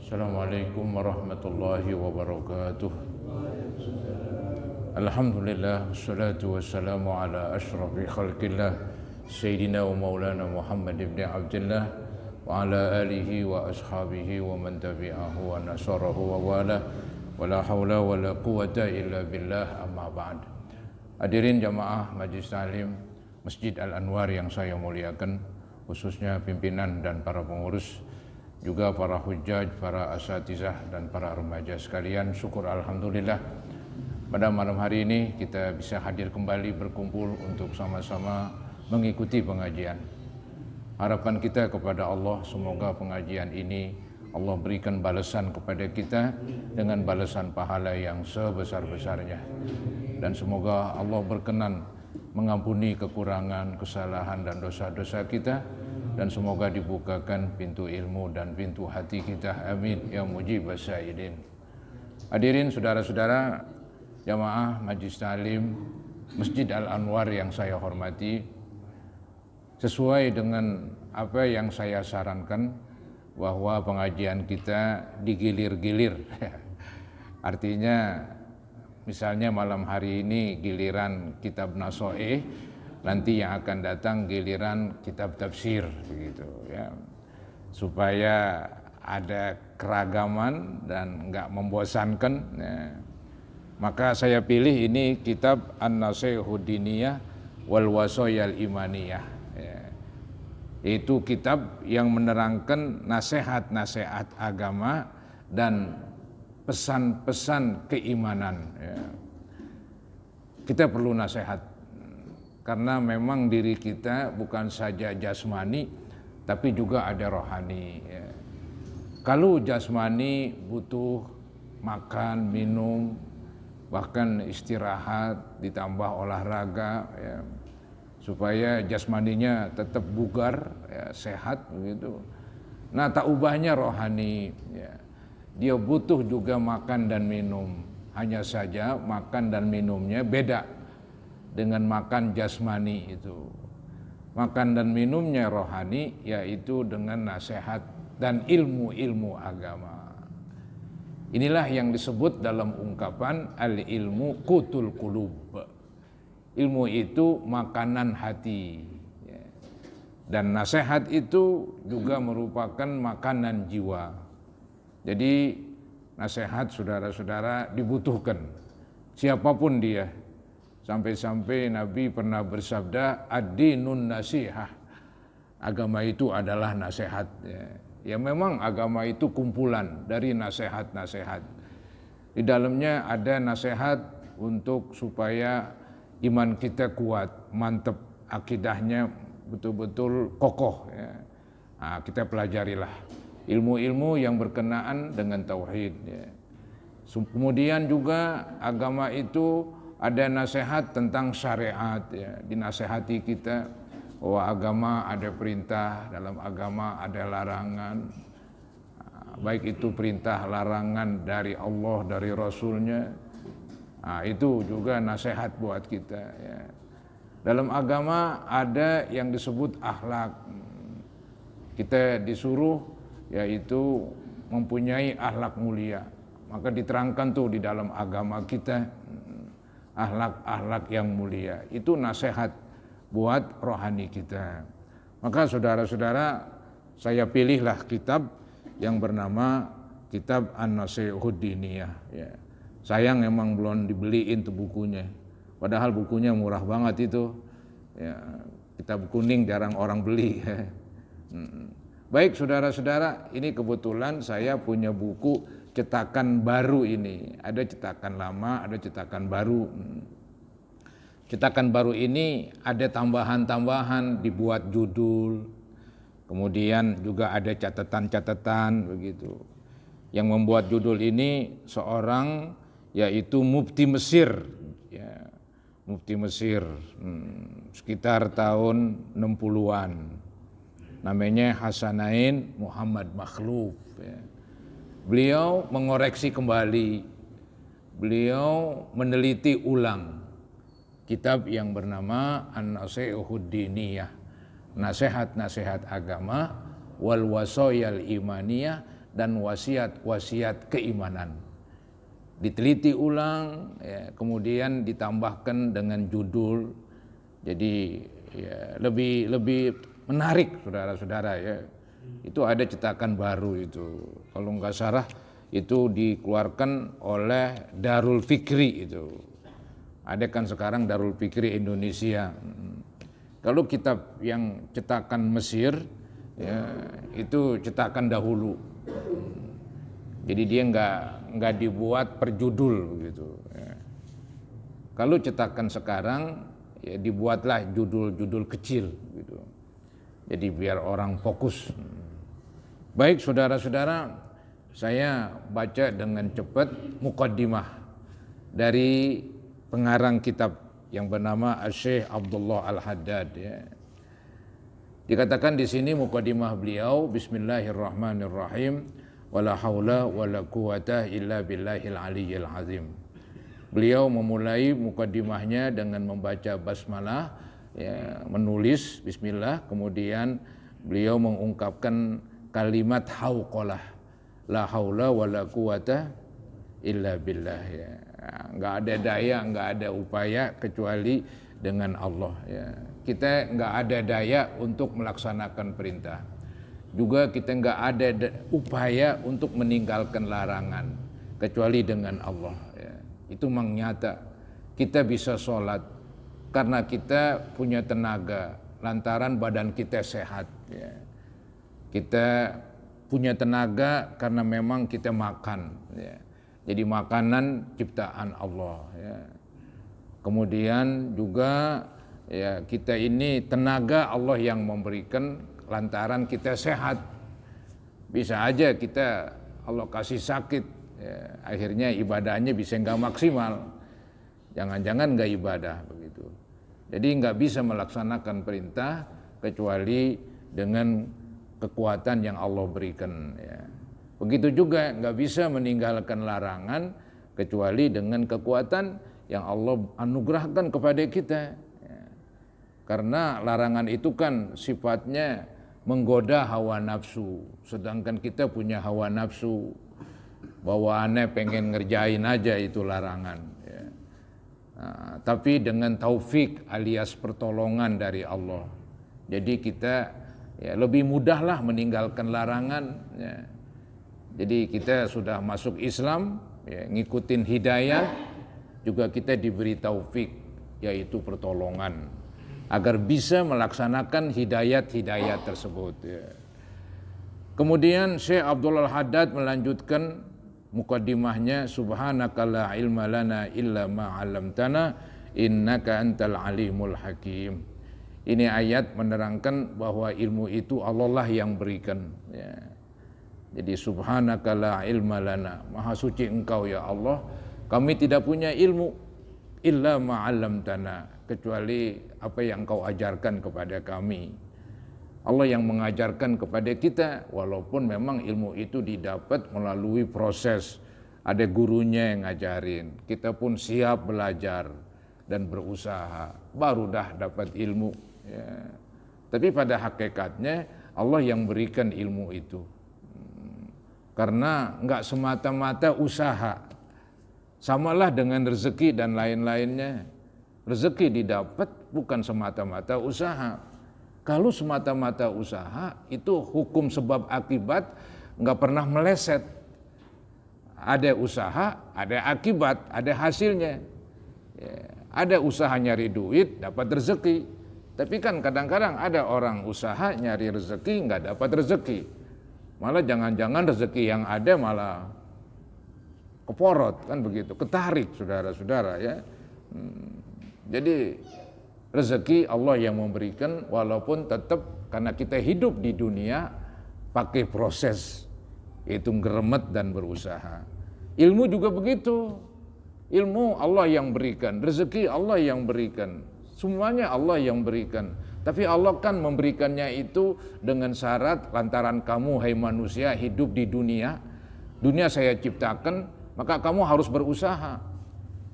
Assalamualaikum warahmatullahi wabarakatuh. Alhamdulillah, wassalatu wassalamu ala asyrafil khalqillah Sayyidina wa maulana Muhammad ibn Abdullah wa ala alihi wa ashabihi wa man tabi'ahu wa nasarahu wa wala wa la hawla wa la quwata illa billah, amma ba'd. Hadirin jamaah Majlis Ta'lim Masjid Al-Anwar yang saya muliakan, khususnya pimpinan dan para pengurus, juga para hujjaj, para asatizah dan para remaja sekalian. Syukur alhamdulillah pada malam hari ini kita bisa hadir kembali berkumpul untuk sama-sama mengikuti pengajian. Harapan kita kepada Allah, semoga pengajian ini Allah berikan balasan kepada kita dengan balasan pahala yang sebesar-besarnya, dan semoga Allah berkenan mengampuni kekurangan, kesalahan dan dosa-dosa kita, dan semoga dibukakan pintu ilmu dan pintu hati kita. Amin ya mujibas sa'ilin. Hadirin saudara-saudara jamaah Majlis Ta'lim Masjid Al-Anwar yang saya hormati, sesuai dengan apa yang saya sarankan bahwa pengajian kita digilir-gilir. Artinya misalnya malam hari ini giliran kitab Naso'eh, nanti yang akan datang giliran kitab tafsir, begitu ya, supaya ada keragaman dan enggak membosankan ya. Maka saya pilih ini kitab An-Nasihud Diniyah wal Wasoyal Imaniyah ya. Itu kitab yang menerangkan nasihat-nasihat agama dan pesan-pesan keimanan ya. Kita perlu nasihat, karena memang diri kita bukan saja jasmani, tapi juga ada rohani ya. Kalau jasmani butuh makan, minum, bahkan istirahat, ditambah olahraga ya, supaya jasmaninya tetap bugar ya, sehat begitu. Nah, tak ubahnya rohani ya. Dia butuh juga makan dan minum, hanya saja makan dan minumnya beda dengan makan jasmani itu. Makan dan minumnya rohani, yaitu dengan nasihat dan ilmu-ilmu agama. Inilah yang disebut dalam ungkapan al-ilmu qutul qulub. Ilmu itu makanan hati. Dan nasihat itu juga merupakan makanan jiwa. Jadi nasihat saudara-saudara dibutuhkan, siapapun dia. Sampai-sampai Nabi pernah bersabda, ad-dinun nasihah. Agama itu adalah nasihat. Ya memang agama itu kumpulan dari nasihat-nasihat. Di dalamnya ada nasihat untuk supaya iman kita kuat, mantap, akidahnya betul-betul kokoh ya. Nah, kita pelajarilah ilmu-ilmu yang berkenaan dengan tauhid ya. Kemudian juga agama itu ada nasihat tentang syariat ya. Dinasihati kita bahwa agama ada perintah, dalam agama ada larangan, baik itu perintah larangan dari Allah, dari Rasulnya. Nah, itu juga nasihat buat kita ya. Dalam agama ada yang disebut akhlak. Kita disuruh yaitu mempunyai akhlak mulia. Maka diterangkan tuh di dalam agama kita akhlak-akhlak yang mulia. Itu nasihat buat rohani kita. Maka saudara-saudara, saya pilihlah kitab yang bernama kitab An-Nasihud Diniyah ya. Sayang emang belum dibeliin tuh bukunya, padahal bukunya murah banget itu ya. Kitab kuning jarang orang beli ya. Baik saudara-saudara, ini kebetulan saya punya buku cetakan baru ini. Ada cetakan lama, ada cetakan baru. Cetakan baru ini ada tambahan-tambahan, dibuat judul, kemudian juga ada catatan-catatan begitu. Yang membuat judul ini seorang, yaitu Mufti Mesir, ya, Mufti Mesir, sekitar tahun 60-an. Namanya Hasanain Muhammad Makhluf. Ya. Beliau mengoreksi kembali, beliau meneliti ulang kitab yang bernama An-Nasihud Diniyah, nasihat-nasihat agama, wal Wasoyal Imaniyah, dan wasiat-wasiat keimanan. Diteliti ulang, ya, kemudian ditambahkan dengan judul, jadi ya, lebih menarik, saudara-saudara ya. Itu ada cetakan baru itu, kalau nggak salah itu dikeluarkan oleh Darul Fikri itu. Ada kan sekarang Darul Fikri Indonesia. Kalau kitab yang cetakan Mesir, ya, itu cetakan dahulu. Jadi dia nggak dibuat per judul begitu. Ya. Kalau cetakan sekarang ya dibuatlah judul-judul kecil gitu. Jadi biar orang fokus. Baik saudara-saudara, saya baca dengan cepat muqaddimah dari pengarang kitab yang bernama Syekh Abdullah Al-Haddad ya. Dikatakan di sini muqaddimah beliau, Bismillahirrahmanirrahim. Wala haula wala quwata illa billahil aliyyil azim. Beliau memulai mukaddimahnya dengan membaca basmalah, ya, menulis bismillah, kemudian beliau mengungkapkan kalimat hauqalah, la haula wala quwata illa billah ya. Enggak ada daya, enggak ada upaya kecuali dengan Allah ya. Kita enggak ada daya untuk melaksanakan perintah. Juga kita enggak ada upaya untuk meninggalkan larangan kecuali dengan Allah ya. Itu memang nyata. Kita bisa sholat karena kita punya tenaga lantaran badan kita sehat ya. Kita punya tenaga karena memang kita makan ya. Jadi makanan ciptaan Allah ya. Kemudian juga ya, kita ini tenaga Allah yang memberikan lantaran kita sehat. Bisa aja kita Allah kasih sakit ya, akhirnya ibadahnya bisa nggak maksimal, jangan-jangan nggak ibadah begitu. Jadi nggak bisa melaksanakan perintah kecuali dengan kekuatan yang Allah berikan ya. Begitu juga nggak bisa meninggalkan larangan kecuali dengan kekuatan yang Allah anugerahkan kepada kita ya. Karena larangan itu kan sifatnya menggoda hawa nafsu, sedangkan kita punya hawa nafsu, bawaannya pengen ngerjain aja itu larangan ya. Nah, tapi dengan taufik alias pertolongan dari Allah, jadi kita ya lebih mudahlah meninggalkan larangan ya. Jadi kita sudah masuk Islam ya, ngikutin hidayah, juga kita diberi taufik yaitu pertolongan agar bisa melaksanakan hidayat-hidayat tersebut ya. Kemudian Syekh Abdullah Al-Haddad melanjutkan mukaddimahnya, subhanaka la ilma lana illa ma 'allamtana innaka antal alimul hakim. Ini ayat menerangkan bahwa ilmu itu Allah lah yang berikan ya. Jadi subhanaka la ilma lana, maha suci engkau ya Allah, kami tidak punya ilmu illa ma 'allamtana, kecuali apa yang Kau ajarkan kepada kami. Allah yang mengajarkan kepada kita, walaupun memang ilmu itu didapat melalui proses, ada gurunya yang ngajarin, kita pun siap belajar dan berusaha, baru dah dapat ilmu ya. Tapi pada hakikatnya Allah yang berikan ilmu itu, karena enggak semata-mata usaha, samalah dengan rezeki dan lain-lainnya. Rezeki didapat bukan semata-mata usaha. Kalau semata-mata usaha itu hukum sebab akibat nggak pernah meleset. Ada usaha, ada akibat, ada hasilnya. Ya, ada usaha nyari duit, dapat rezeki. Tapi kan kadang-kadang ada orang usaha nyari rezeki nggak dapat rezeki. Malah jangan-jangan rezeki yang ada malah keporot kan begitu, ketarik saudara-saudara ya. Jadi rezeki Allah yang memberikan, walaupun tetap karena kita hidup di dunia pakai proses, yaitu geremet dan berusaha. Ilmu juga begitu, ilmu Allah yang berikan, rezeki Allah yang berikan, semuanya Allah yang berikan. Tapi Allah kan memberikannya itu dengan syarat, lantaran kamu hai manusia hidup di dunia, dunia saya ciptakan, maka kamu harus berusaha.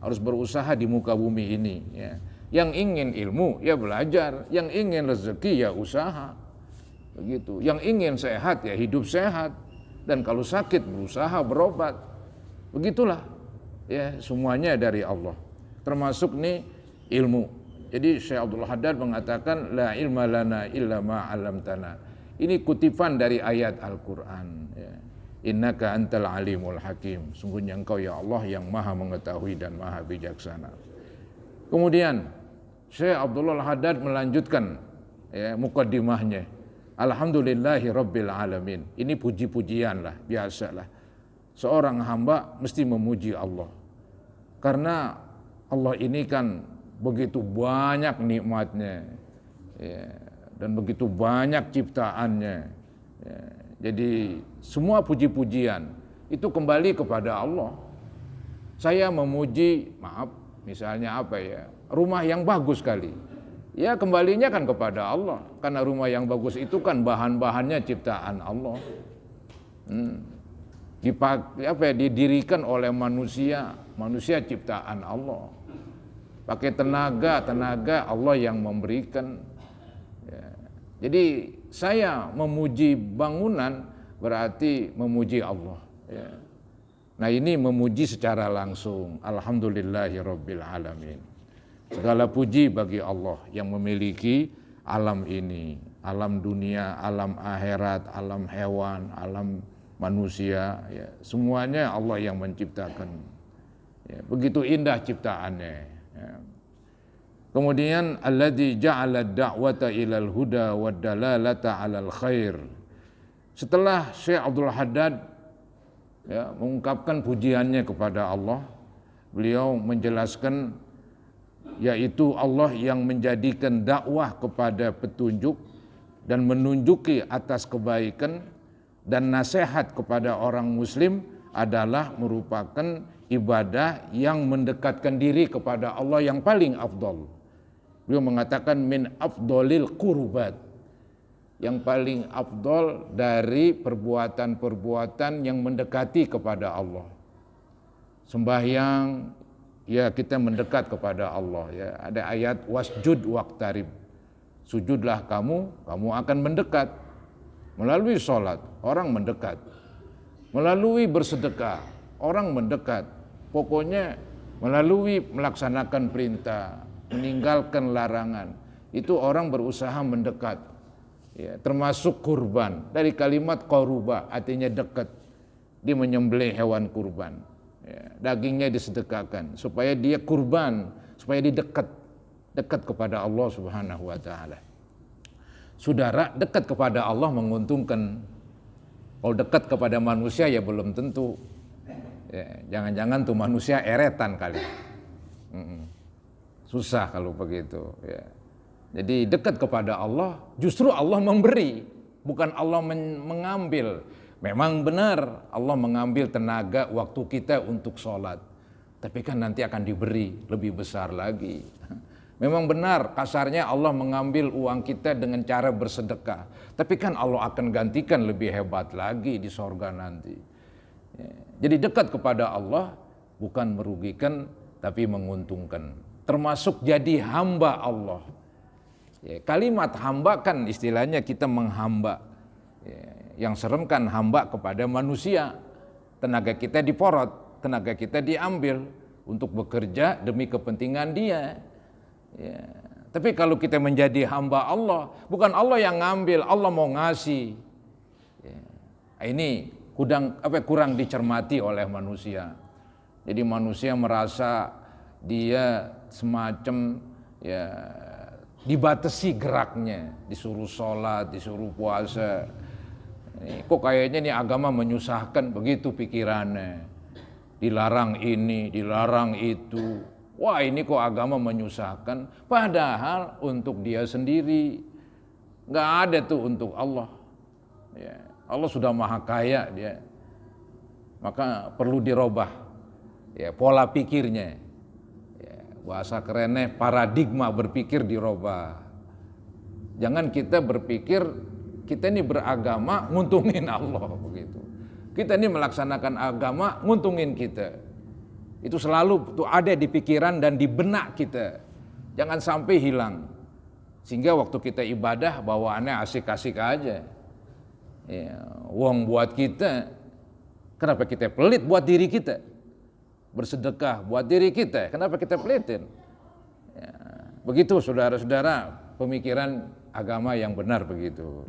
Harus berusaha di muka bumi ini ya. Yang ingin ilmu ya belajar, yang ingin rezeki ya usaha begitu, yang ingin sehat ya hidup sehat. Dan kalau sakit berusaha berobat. Begitulah. Ya, semuanya dari Allah. Termasuk nih ilmu. Jadi Syekh Abdul Haddad mengatakan la ilma lana illa ma 'allamtana. Ini kutipan dari ayat Al-Qur'an, ya. Innaka antal alimul hakim. Sungguhnya engkau ya Allah yang maha mengetahui dan maha bijaksana. Kemudian Syekh Abdullah Haddad melanjutkan, ya, mukaddimahnya. Alhamdulillahi rabbil alamin. Ini puji-pujian lah, biasalah. Seorang hamba mesti memuji Allah. Karena Allah ini kan begitu banyak nikmatnya, ya, dan begitu banyak ciptaannya, ya. Jadi semua puji-pujian itu kembali kepada Allah. Saya memuji, maaf, misalnya apa ya, rumah yang bagus sekali, ya kembalinya kan kepada Allah. Karena rumah yang bagus itu kan bahan-bahannya ciptaan Allah. Didirikan oleh manusia ciptaan Allah. Pakai tenaga Allah yang memberikan. Ya. Jadi saya memuji bangunan berarti memuji Allah. Ya. Nah ini memuji secara langsung. Alhamdulillahirabbil alamin. Segala puji bagi Allah yang memiliki alam ini, alam dunia, alam akhirat, alam hewan, alam manusia. Ya. Semuanya Allah yang menciptakan. Ya. Begitu indah ciptaannya. Ya. Kemudian alladzi ja'ala ad-da'wata ilal huda wad dalalata 'alal khair. Setelah Syekh Abdul Haddad, ya, mengungkapkan pujiannya kepada Allah, beliau menjelaskan yaitu Allah yang menjadikan dakwah kepada petunjuk dan menunjuki atas kebaikan dan nasihat kepada orang muslim adalah merupakan ibadah yang mendekatkan diri kepada Allah yang paling afdal. Beliau mengatakan min afdolil qurbat, yang paling afdol dari perbuatan-perbuatan yang mendekati kepada Allah. Sembahyang, ya kita mendekat kepada Allah. Ya. Ada ayat wasjud waqtarib, sujudlah kamu akan mendekat. Melalui sholat, orang mendekat. Melalui bersedekah, orang mendekat. Pokoknya melalui melaksanakan perintah, meninggalkan larangan, itu orang berusaha mendekat. Ya, termasuk kurban, dari kalimat qaruba artinya dekat. Dia menyembelih hewan kurban, ya, dagingnya disedekahkan supaya dia kurban, supaya dia dekat kepada Allah Subhanahu wa taala. Saudara, dekat kepada Allah menguntungkan. Kalau dekat kepada manusia ya belum tentu. Ya, jangan-jangan tuh manusia eretan kali. Susah kalau begitu. Ya. Jadi dekat kepada Allah, justru Allah memberi, bukan Allah mengambil. Memang benar Allah mengambil tenaga waktu kita untuk sholat, tapi kan nanti akan diberi lebih besar lagi. Memang benar kasarnya Allah mengambil uang kita dengan cara bersedekah, tapi kan Allah akan gantikan lebih hebat lagi di sorga nanti. Ya. Jadi dekat kepada Allah bukan merugikan tapi menguntungkan. Termasuk jadi hamba Allah. Ya, kalimat hamba kan istilahnya kita menghamba. Ya, yang serem kan hamba kepada manusia. Tenaga kita diporot, tenaga kita diambil untuk bekerja demi kepentingan dia. Ya. Tapi kalau kita menjadi hamba Allah, bukan Allah yang ngambil, Allah mau ngasih. Ya. Ini kurang dicermati oleh manusia. Jadi manusia merasa dia semacam ya dibatasi geraknya, disuruh sholat, disuruh puasa. Kok kayaknya nih agama menyusahkan, begitu pikirannya. Dilarang ini, dilarang itu. Wah ini kok agama menyusahkan. Padahal untuk dia sendiri. Gak ada tuh untuk Allah. Ya, Allah sudah maha kaya dia. Maka perlu dirubah ya, pola pikirnya. Bahasa kerennya paradigma berpikir dirubah. Jangan kita berpikir kita ini beragama nguntungin Allah begitu. Kita ini melaksanakan agama nguntungin kita. Itu selalu tuh ada di pikiran dan di benak kita. Jangan sampai hilang. Sehingga waktu kita ibadah bawaannya asik-asik aja. Ya, Wong buat kita, kenapa kita pelit buat diri kita? Bersedekah buat diri kita, kenapa kita pelitin? Ya, begitu saudara-saudara pemikiran agama yang benar begitu.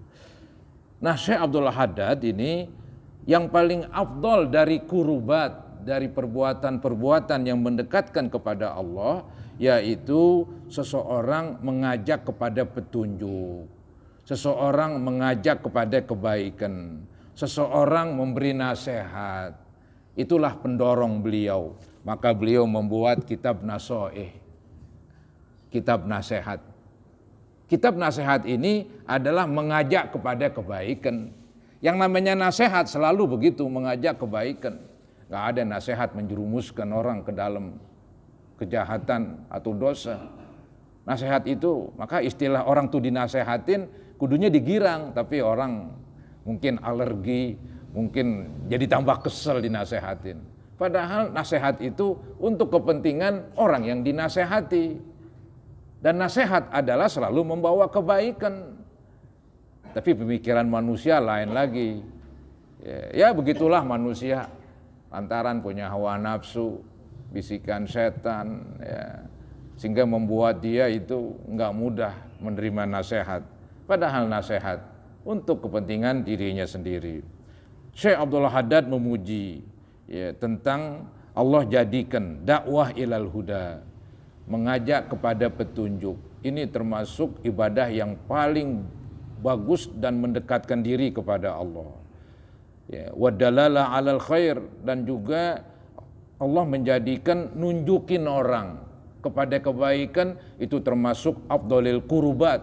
Nah, Syekh Abdul Haddad ini yang paling afdol dari kurubat, dari perbuatan-perbuatan yang mendekatkan kepada Allah, yaitu seseorang mengajak kepada petunjuk, seseorang mengajak kepada kebaikan, seseorang memberi nasihat. Itulah pendorong beliau. Maka beliau membuat kitab Nasoih, kitab nasihat. Kitab nasihat ini adalah mengajak kepada kebaikan. Yang namanya nasihat selalu begitu, mengajak kebaikan. Gak ada nasihat menjerumuskan orang ke dalam kejahatan atau dosa. Nasihat itu, maka istilah orang tuh dinasehatin, kudunya digirang, tapi orang mungkin alergi, mungkin jadi tambah kesel dinasehatin. Padahal nasihat itu untuk kepentingan orang yang dinasehati. Dan nasihat adalah selalu membawa kebaikan. Tapi pemikiran manusia lain lagi. Ya begitulah manusia. Lantaran punya hawa nafsu, bisikan setan, ya, sehingga membuat dia itu enggak mudah menerima nasihat. Padahal nasihat untuk kepentingan dirinya sendiri. Syekh Abdul Haddad memuji ya, tentang Allah jadikan dakwah ilal huda, mengajak kepada petunjuk. Ini termasuk ibadah yang paling bagus dan mendekatkan diri kepada Allah. Ya, wadalala alal khair, dan juga Allah menjadikan nunjukin orang kepada kebaikan, itu termasuk afdolil kurubat.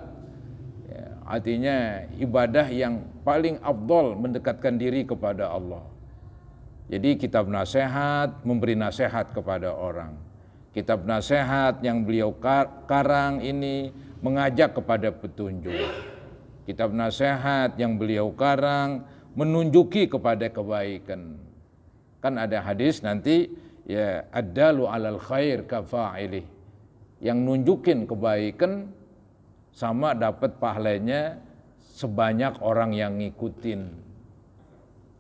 Ya, artinya ibadah yang paling afdol mendekatkan diri kepada Allah. Jadi kitab nasihat memberi nasihat kepada orang. Kitab nasihat yang beliau karang ini mengajak kepada petunjuk. Kitab nasihat yang beliau karang menunjuki kepada kebaikan. Kan ada hadis nanti ya, ad-dalu alal khair kafa'ilih, yang nunjukin kebaikan sama dapat pahalanya sebanyak orang yang ngikutin.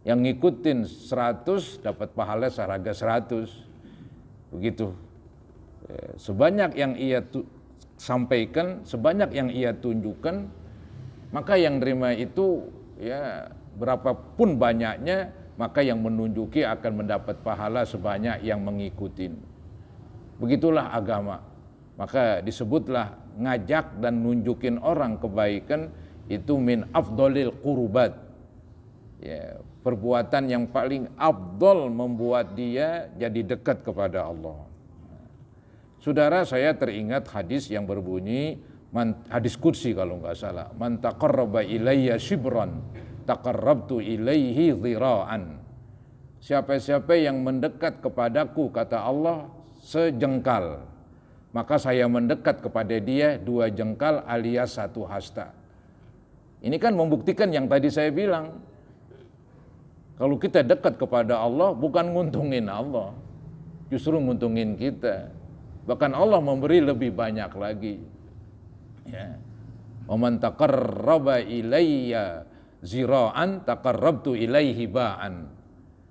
Yang ngikutin 100 dapat pahala seharaga 100. Begitu. Sebanyak yang ia sampaikan, sebanyak yang ia tunjukkan, maka yang terima itu ya berapapun banyaknya, maka yang menunjuki akan mendapat pahala sebanyak yang mengikutin. Begitulah agama. Maka disebutlah ngajak dan nunjukin orang kebaikan itu min afdolil qurubat. Ya, perbuatan yang paling afdol membuat dia jadi dekat kepada Allah. Saudara, saya teringat hadis yang berbunyi, hadis qudsi kalau enggak salah, man taqarraba ilayya shibran taqarrabtu ilaihi dhira'an. Siapa-siapa yang mendekat kepadaku, kata Allah, sejengkal, maka saya mendekat kepada dia 2 jengkal alias 1 hasta. Ini kan membuktikan yang tadi saya bilang. Kalau kita dekat kepada Allah bukan nguntungin Allah, justru nguntungin kita. Bahkan Allah memberi lebih banyak lagi. Ya. Wa man taqarraba ilayya zira'an taqarrabtu ilaihi ba'an.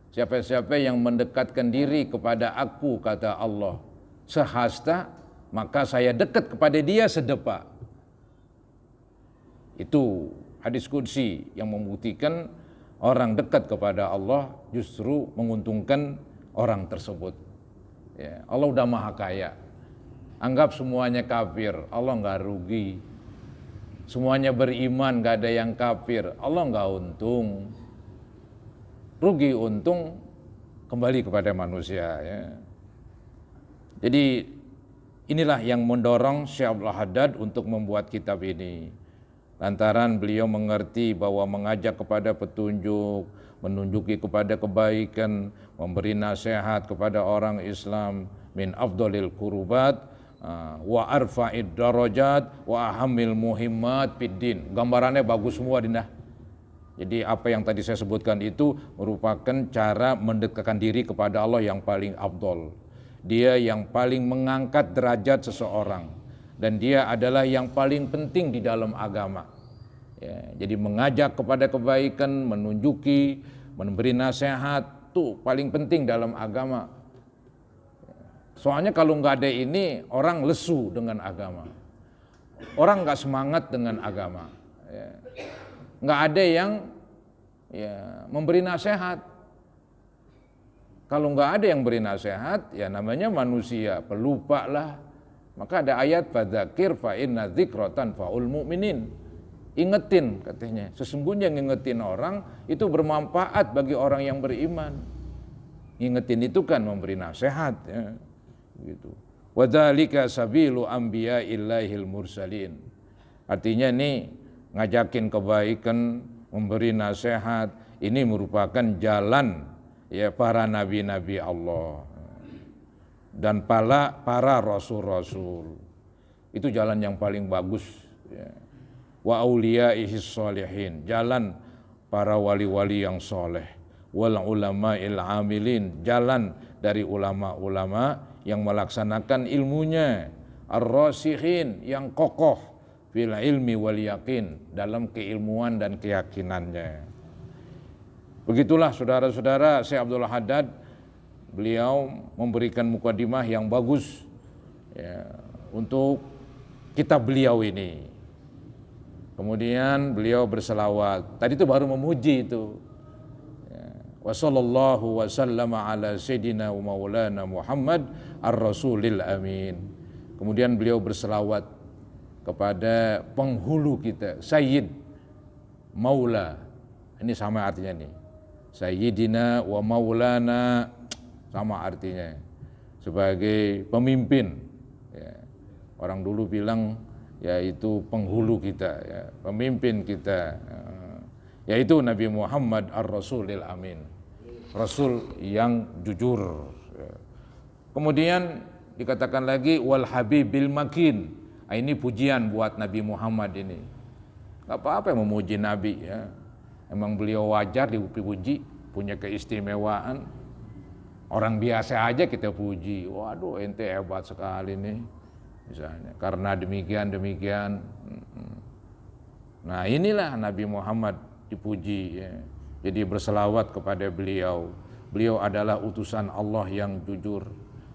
Siapa-siapa yang mendekatkan diri kepada aku, kata Allah, sehasta, maka saya dekat kepada dia sedepa. Itu hadis qudsi yang membuktikan orang dekat kepada Allah justru menguntungkan orang tersebut. Ya, Allah udah maha kaya. Anggap semuanya kafir, Allah enggak rugi. Semuanya beriman, enggak ada yang kafir, Allah enggak untung. Rugi untung kembali kepada manusia. Ya. Jadi inilah yang mendorong Syekh Abdul Haddad untuk membuat kitab ini. Lantaran beliau mengerti bahwa mengajak kepada petunjuk, menunjuki kepada kebaikan, memberi nasihat kepada orang Islam min afdalil qurubat wa arfa'id darajat wa ahamil muhimmat fid din. Gambarannya bagus semua Dinda. Jadi apa yang tadi saya sebutkan itu merupakan cara mendekatkan diri kepada Allah yang paling afdal. Dia yang paling mengangkat derajat seseorang, dan dia adalah yang paling penting di dalam agama. Ya, jadi mengajak kepada kebaikan, menunjuki, memberi nasihat, tuh paling penting dalam agama. Soalnya kalau nggak ada ini, orang lesu dengan agama. Orang nggak semangat dengan agama. Ya. Nggak ada yang memberi nasihat. Kalau nggak ada yang beri nasihat, ya namanya manusia pelupa lah. Maka ada ayat fadzakir fa inna dzikra tanfa'ul mu'minin. Ingetin katanya. Sesungguhnya ngingetin orang itu bermanfaat bagi orang yang beriman. Ngingetin itu kan memberi nasihat, ya. Gitu. Wadzalika sabilu anbiya'illahil mursalin. Artinya nih ngajakin kebaikan, memberi nasihat, ini merupakan jalan ya para nabi-nabi Allah dan para rasul-rasul. Itu jalan yang paling bagus, ya. Wa auliya'ihis sholihin, jalan para wali-wali yang soleh. Wal ulama'il amilin, jalan dari ulama-ulama yang melaksanakan ilmunya. Ar-rasihin, yang kokoh fil ilmi wal yakin, dalam keilmuan dan keyakinannya. Begitulah saudara-saudara, Syekh Abdul Haddad, beliau memberikan mukadimah yang bagus, ya, untuk kitab beliau ini. Kemudian beliau berselawat. Tadi itu baru memuji itu. Wa sallallahu wa sallama ala sayyidina wa maulana Muhammad ar-rasulil amin. Kemudian beliau berselawat kepada penghulu kita, Sayyid, Maula. Ini sama artinya nih. Sayyidina wa maulana, sama artinya. Sebagai pemimpin. Ya. Orang dulu bilang yaitu penghulu kita, ya, pemimpin kita, yaitu Nabi Muhammad ar-Rasulil Amin, Rasul yang jujur. Kemudian dikatakan lagi wal habibil makin. Ini pujian buat Nabi Muhammad ini. Gak apa-apa memuji Nabi, ya. Emang beliau wajar dipuji, punya keistimewaan. Orang biasa aja kita puji. Waduh, ente hebat sekali nih. Misalnya, karena demikian. Nah inilah Nabi Muhammad dipuji, ya. Jadi berselawat kepada beliau. Beliau adalah utusan Allah yang jujur.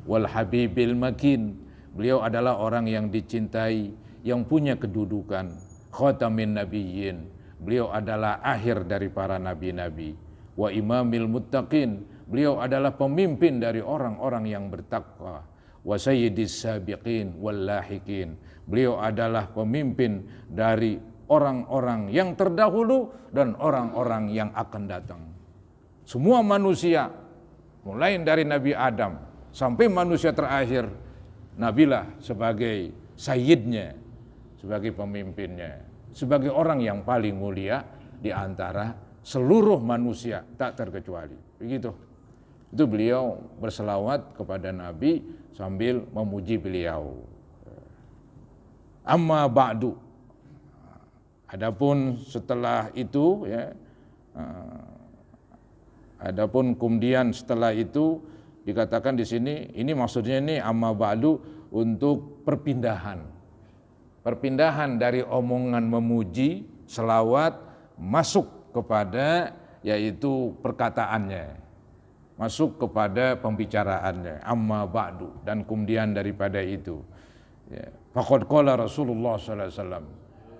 Wal habibil makin, beliau adalah orang yang dicintai, yang punya kedudukan. Khatamin nabiyyin, beliau adalah akhir dari para nabi-nabi. Wa imamil muttaqin, beliau adalah pemimpin dari orang-orang yang bertakwa. Wa sayyidis sabiqin wal lahiqin, beliau adalah pemimpin dari orang-orang yang terdahulu dan orang-orang yang akan datang. Semua manusia, mulai dari Nabi Adam sampai manusia terakhir, Nabilah sebagai sayyidnya, sebagai pemimpinnya, sebagai orang yang paling mulia di antara seluruh manusia tak terkecuali. Begitu. Itu beliau berselawat kepada Nabi sambil memuji beliau. Amma ba'du. Adapun setelah itu, ya, adapun kemudian setelah itu dikatakan di sini, ini maksudnya ini amma ba'du untuk perpindahan. Perpindahan dari omongan memuji, selawat, masuk kepada yaitu perkataannya. Masuk kepada pembicaraannya, amma ba'du, dan kemudian daripada itu, ya, faqad qala Rasulullah sallallahu alaihi wasallam.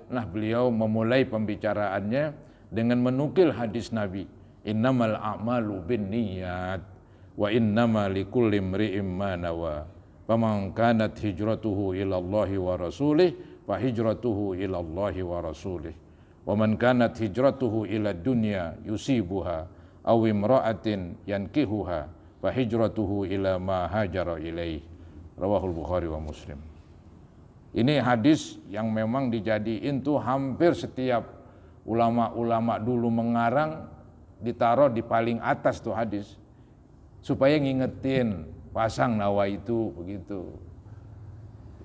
Nah, beliau memulai pembicaraannya dengan menukil hadis Nabi, innamal a'malu binniyat wa innama likulli imri'in ma nawa. Faman kanat hijratuhu ila Allahi wa rasulih fa hijratuhu ila Allahi wa rasulih. Wa man kanat hijratuhu ila dunya yusibuha aw imra'atin yankihuha fa hijratuhu ila ma hajara ilaih. Rawahul Bukhari wa Muslim. Ini hadis yang memang dijadiin tuh hampir setiap ulama-ulama dulu mengarang, ditaruh di paling atas tuh hadis supaya ngingetin pasang nawa itu begitu.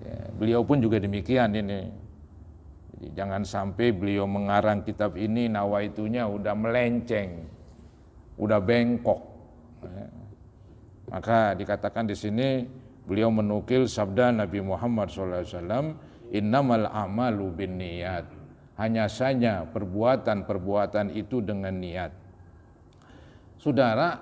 Ya, beliau pun juga demikian ini. Jadi jangan sampai beliau mengarang kitab ini nawaitunya udah melenceng, udah bengkok. Maka dikatakan di sini beliau menukil sabda Nabi Muhammad SAW, innamal a'malu binniyat. hanya saja perbuatan-perbuatan itu dengan niat. Saudara,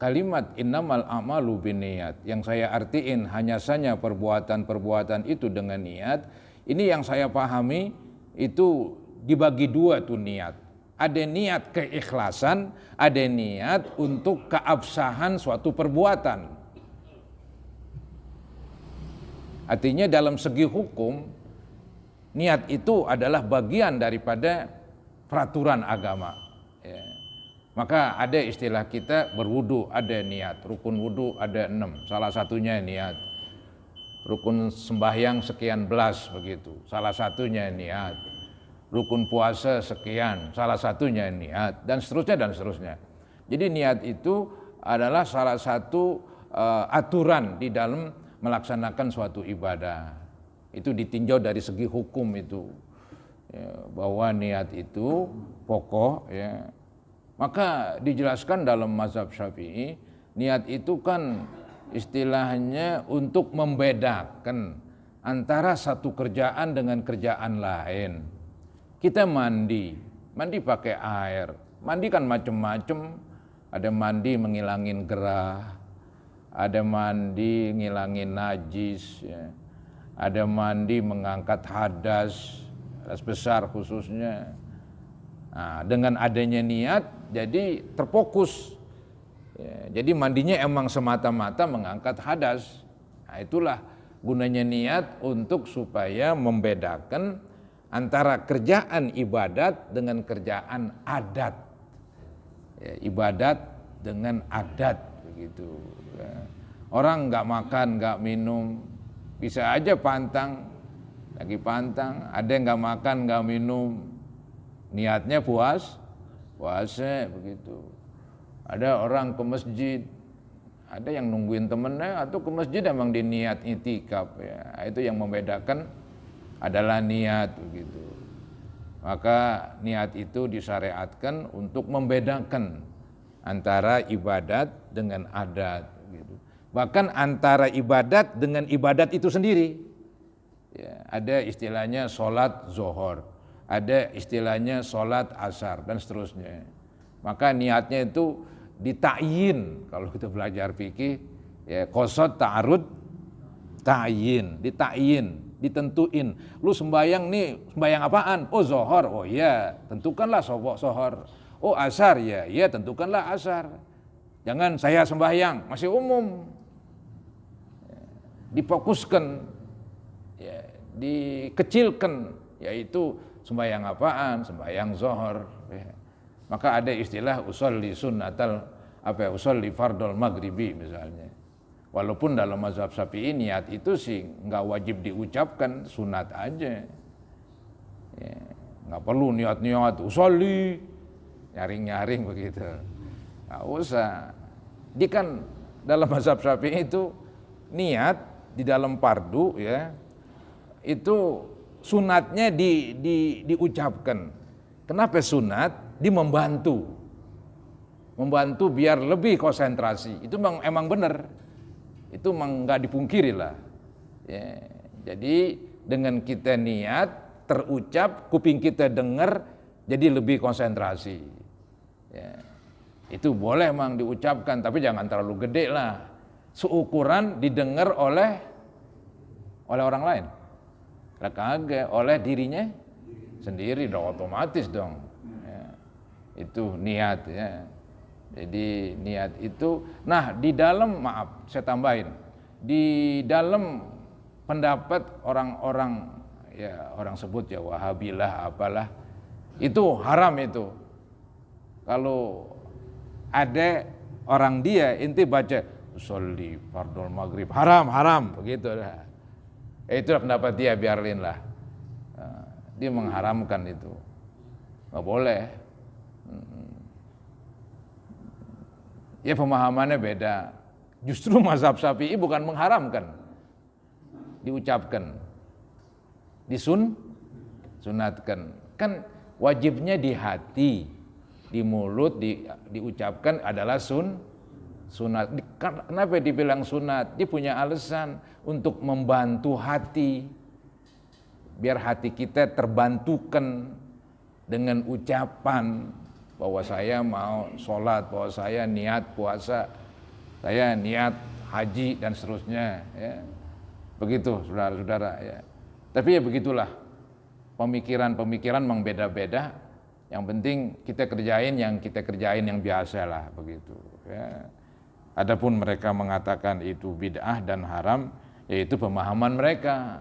kalimat innamal a'malu binniyat yang saya artiin hanya saja perbuatan-perbuatan itu dengan niat, ini yang saya pahami itu dibagi dua tuh niat. Ada niat keikhlasan, ada niat untuk keabsahan suatu perbuatan. Artinya dalam segi hukum, niat itu adalah bagian daripada peraturan agama. Ya. Maka ada istilah kita berwudu ada niat, rukun wudu ada 6, salah satunya niat. Rukun sembahyang sekian belas begitu, salah satunya niat. Rukun puasa sekian, salah satunya niat, dan seterusnya. Jadi niat itu adalah salah satu aturan di dalam melaksanakan suatu ibadah. Itu ditinjau dari segi hukum itu, ya, bahwa niat itu pokok. Ya. Maka dijelaskan dalam mazhab Syafi'i, niat itu kan istilahnya untuk membedakan antara satu kerjaan dengan kerjaan lain. Kita mandi pakai air, mandi kan macem-macem, ada mandi menghilangin gerah, ada mandi ngilangin najis, ya. Ada mandi mengangkat hadas besar khususnya. Nah, dengan adanya niat jadi terfokus, ya, jadi mandinya emang semata-mata mengangkat hadas. Nah, itulah gunanya niat untuk supaya membedakan antara kerjaan ibadat dengan kerjaan adat. Ya, ibadat dengan adat begitu. Ya. Orang nggak makan, nggak minum, bisa aja pantang, lagi pantang. Ada yang nggak makan, nggak minum, niatnya puasa begitu. Ada orang ke masjid, ada yang nungguin temennya atau ke masjid emang di niat itikaf. Ya. Itu yang membedakan adalah niat begitu. Maka niat itu disyariatkan untuk membedakan antara ibadat dengan adat gitu. Bahkan antara ibadat dengan ibadat itu sendiri. Ya, ada istilahnya sholat zuhur, ada istilahnya sholat asar dan seterusnya. Maka niatnya itu ditakyin, kalau kita belajar fikih, ya, qasad ta'arud ta'yin, ditakyin, ditentuin. Lu sembayang nih, sembayang apaan? Oh zuhur, oh iya, tentukanlah zuhur. Oh asar, ya iya tentukanlah asar. Jangan saya sembahyang, masih umum. Difokuskan, ya, dikecilkan, yaitu sembahyang apaan? Sembahyang zuhur. Ya. Maka ada istilah usolli sunnatal usolli fardul maghribi misalnya. Walaupun dalam mazhab Syafi'i niat itu sih nggak wajib diucapkan, sunat aja. Ya, nggak perlu niat-niat usolli, nyaring-nyaring begitu. Nggak usah. Di kan dalam mazhab Syafi'i itu niat di dalam fardu, ya, itu sunatnya diucapkan. Kenapa sunat? Dia membantu biar lebih konsentrasi. Itu emang benar. Itu memang nggak dipungkiri lah. Ya, jadi dengan kita niat terucap, kuping kita dengar, jadi lebih konsentrasi. Ya, itu boleh memang diucapkan, tapi jangan terlalu gede lah. Seukuran didengar oleh orang lain. Lah kagak, oleh dirinya sendiri dong, otomatis dong. Ya, itu niat, ya. Jadi niat itu, nah di dalam, maaf saya tambahin, di dalam pendapat orang-orang, ya orang sebut ya Wahabilah apalah, itu haram itu. Kalau ada orang dia inti baca sholli fardul maghrib, haram begitu dah. Itulah pendapat dia, biarinlah. Dia mengharamkan itu, nggak boleh. Ya pemahamannya beda. Justru mazhab Syafi'i bukan mengharamkan, diucapkan, sunatkan. Kan wajibnya di hati, di mulut, diucapkan adalah sunat. Kenapa dibilang sunat? Dia punya alasan untuk membantu hati. biar hati kita terbantukan dengan ucapan bahwa saya mau sholat, bahwa saya niat puasa, saya niat haji dan seterusnya, ya. Begitu saudara-saudara, ya. Tapi ya begitulah, pemikiran-pemikiran memang beda-beda. Yang penting kita kerjain yang biasa lah, begitu, ya. Adapun mereka mengatakan itu bid'ah dan haram, yaitu pemahaman mereka.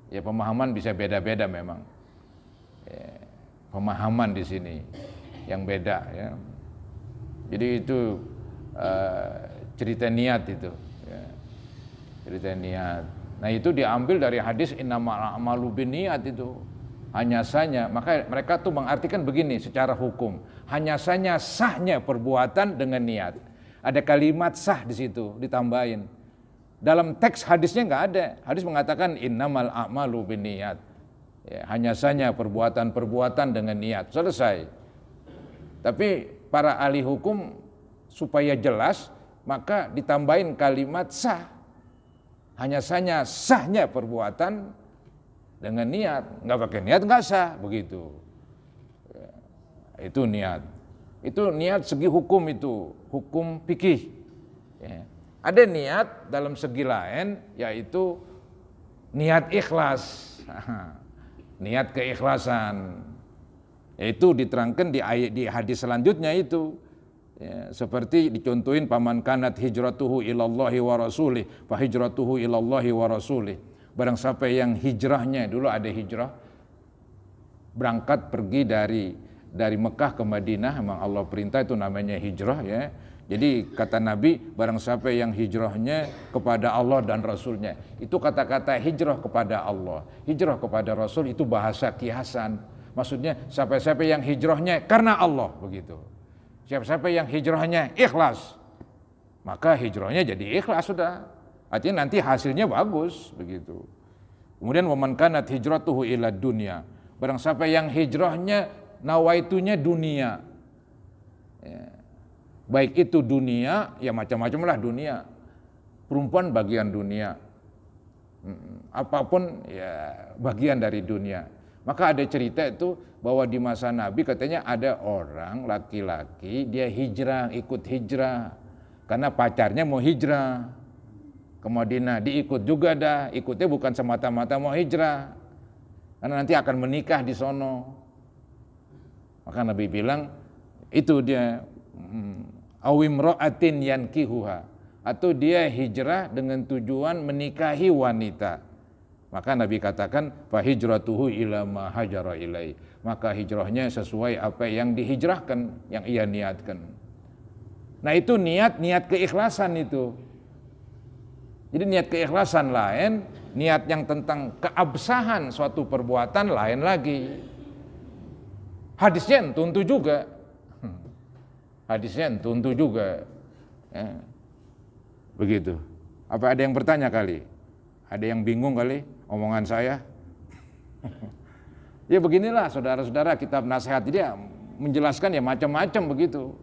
Ya, pemahaman bisa beda-beda memang. Ya, pemahaman di sini yang beda, ya. Jadi itu cerita niat itu, ya. Cerita niat. Nah itu diambil dari hadis innamal a'malu binniyat itu. Hanya saja, maka mereka tuh mengartikan begini secara hukum. Hanya saja sahnya perbuatan dengan niat. Ada kalimat sah di situ ditambahin. Dalam teks hadisnya nggak ada. Hadis mengatakan innamal a'malu binniyat. Ya, hanya saja perbuatan-perbuatan dengan niat. Selesai. Tapi para ahli hukum supaya jelas maka ditambahin kalimat sah. Hanya saja sahnya perbuatan dengan niat. Nggak pakai niat nggak sah, begitu. Ya, itu niat. Itu niat segi hukum itu, hukum fikih. Ya. Ada niat dalam segi lain yaitu niat ikhlas. Niat keikhlasan, yaitu diterangkan di hadis selanjutnya itu, ya, seperti dicontohin paman kanat hijratuhu ilallahi wa rasulih fa hijratuhu ilallahi wa rasulih. Barang siapa yang hijrahnya, dulu ada hijrah, berangkat pergi dari Mekah ke Madinah, memang Allah perintah itu namanya hijrah, ya. Jadi kata Nabi, barang siapa yang hijrahnya kepada Allah dan Rasulnya. Itu kata-kata hijrah kepada Allah, hijrah kepada Rasul itu bahasa kiasan. Maksudnya siapa-siapa yang hijrahnya karena Allah, begitu. Siapa-siapa yang hijrahnya ikhlas, maka hijrahnya jadi ikhlas sudah. Artinya nanti hasilnya bagus, begitu. Kemudian waman kanat hijratuhu ila dunya. Barang siapa yang hijrahnya nawaitunya dunia. Ya. Baik itu dunia, ya macam-macam lah dunia. Perempuan bagian dunia. Apapun ya bagian dari dunia. Maka ada cerita itu bahwa di masa Nabi katanya ada orang laki-laki dia hijrah, ikut hijrah. Karena pacarnya mau hijrah ke Madinah, diikut juga dah. Ikutnya bukan semata-mata mau hijrah. Karena nanti akan menikah di sono. Maka Nabi bilang itu dia awimra'atin yankihuha, atau dia hijrah dengan tujuan menikahi wanita. Maka Nabi katakan fa hijratuhu ila ma hajara ilai, maka hijrahnya sesuai apa yang dihijrahkan, yang ia niatkan. Nah itu niat keikhlasan itu. Jadi niat keikhlasan lain, niat yang tentang keabsahan suatu perbuatan lain lagi. Hadisnya tentu juga. Hadisnya tentu juga, ya. Begitu. Apa ada yang bertanya kali? Ada yang bingung kali omongan saya? Ya beginilah saudara-saudara, kitab nasihat dia menjelaskan ya macam-macam begitu.